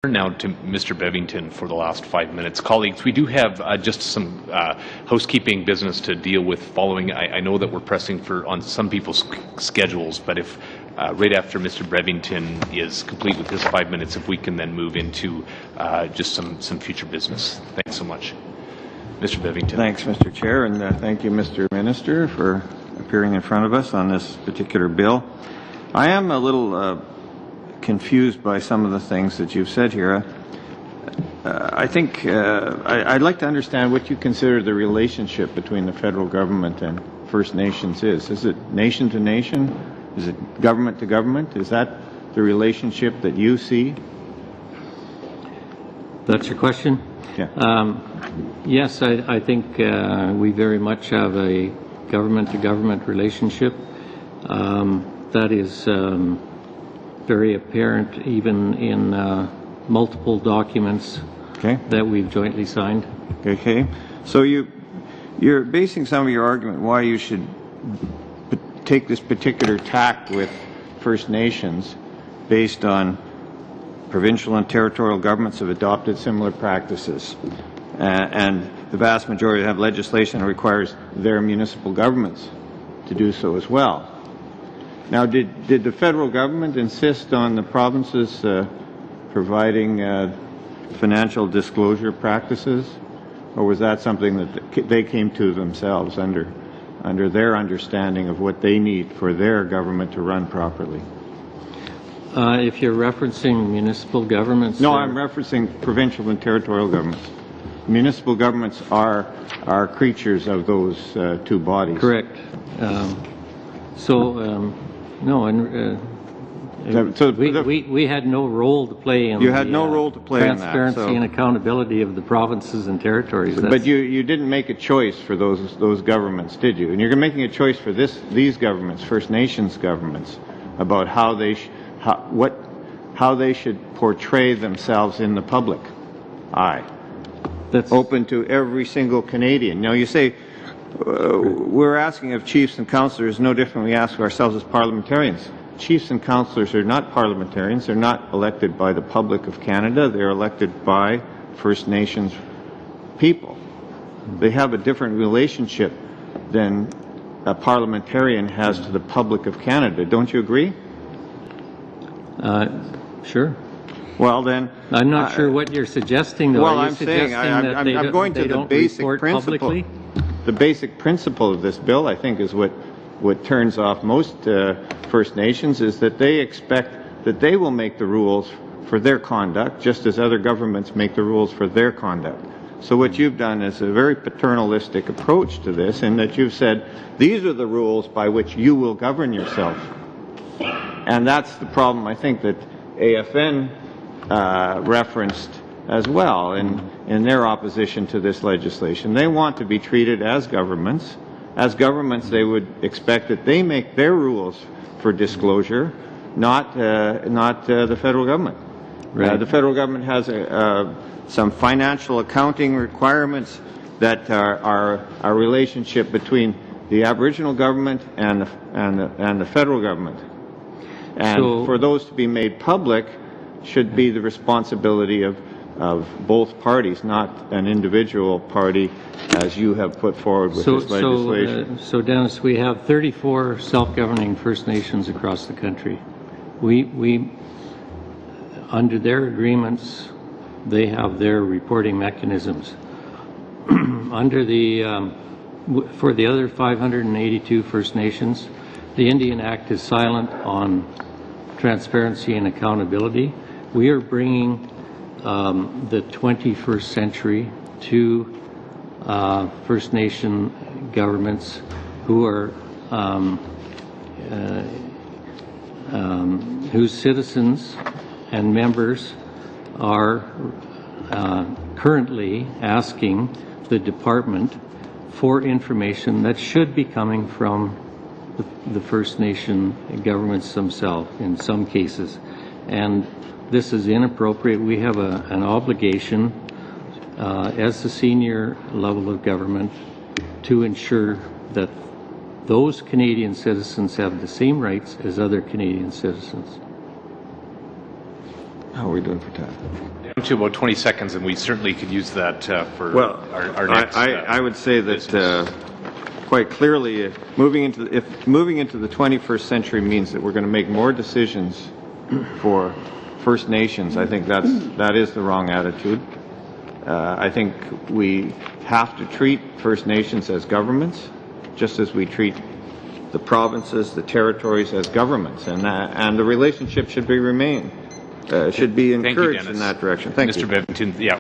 Now to Mr. Bevington for the last 5 minutes. Colleagues, we do have just some housekeeping business to deal with following. I know that we're pressing on some people's schedules, but if right after Mr. Bevington is complete with his 5 minutes, if we can then move into just some future business. Thanks so much. Mr. Bevington. Thanks, Mr. Chair, and thank you, Mr. Minister, for appearing in front of us on this particular bill. I am a little confused by some of the things that you've said here. I think I'd like to understand what you consider the relationship between the federal government and First Nations is. Is it nation to nation? Is it government to government? Is that the relationship that you see? That's your question? Yeah. Yes, I think we very much have a government-to-government relationship. That is very apparent even in multiple documents that we've jointly signed. Okay. So you're basing some of your argument why you should take this particular tack with First Nations based on provincial and territorial governments have adopted similar practices, and the vast majority have legislation that requires their municipal governments to do so as well. Now, did the federal government insist on the provinces providing financial disclosure practices, or was that something that they came to themselves under their understanding of what they need for their government to run properly? If you're referencing municipal governments... No, I'm referencing provincial and territorial governments. Municipal governments are creatures of those two bodies. Correct. No, and we had no role to play in transparency and accountability of the provinces and territories. But you didn't make a choice for those governments, did you? And you're making a choice for these governments, First Nations governments, about how they should portray themselves in the public eye. That's open to every single Canadian. Now you say, we're asking of chiefs and councillors no different than we ask of ourselves as parliamentarians. Chiefs and councillors are not parliamentarians. They're not elected by the public of Canada. They're elected by First Nations people. They have a different relationship than a parliamentarian has to the public of Canada. Don't you agree? Sure. Well, then... I'm not sure what you're suggesting, though. Well, I'm saying, I'm going to the basic principle. Publicly? The basic principle of this bill, I think, is what turns off most First Nations, is that they expect that they will make the rules for their conduct, just as other governments make the rules for their conduct. So what you've done is a very paternalistic approach to this, in that you've said, these are the rules by which you will govern yourself. And that's the problem, I think, that AFN referenced as well in their opposition to this legislation. They want to be treated as governments. As governments, they would expect that they make their rules for disclosure, not the federal government. Right. The federal government has some financial accounting requirements that are a relationship between the Aboriginal government and the federal government. And for those to be made public should be the responsibility of both parties, not an individual party, as you have put forward with this legislation. So Dennis, we have 34 self-governing First Nations across the country. We under their agreements, they have their reporting mechanisms. Under for the other 582 First Nations, the Indian Act is silent on transparency and accountability. We are bringing the 21st century to First Nation governments who are whose citizens and members are currently asking the department for information that should be coming from the First Nation governments themselves in some cases. And this is inappropriate. We have an obligation as the senior level of government to ensure that those Canadian citizens have the same rights as other Canadian citizens. How are we doing for time? Down to about 20 seconds, and we certainly could use that for Well, our next. I would say that quite clearly, if moving into the 21st century means that we're going to make more decisions for First Nations, I think that is the wrong attitude. I think we have to treat First Nations as governments, just as we treat the provinces, the territories as governments, and the relationship should be encouraged in that direction. Thank you. Mr. Bevington, yeah.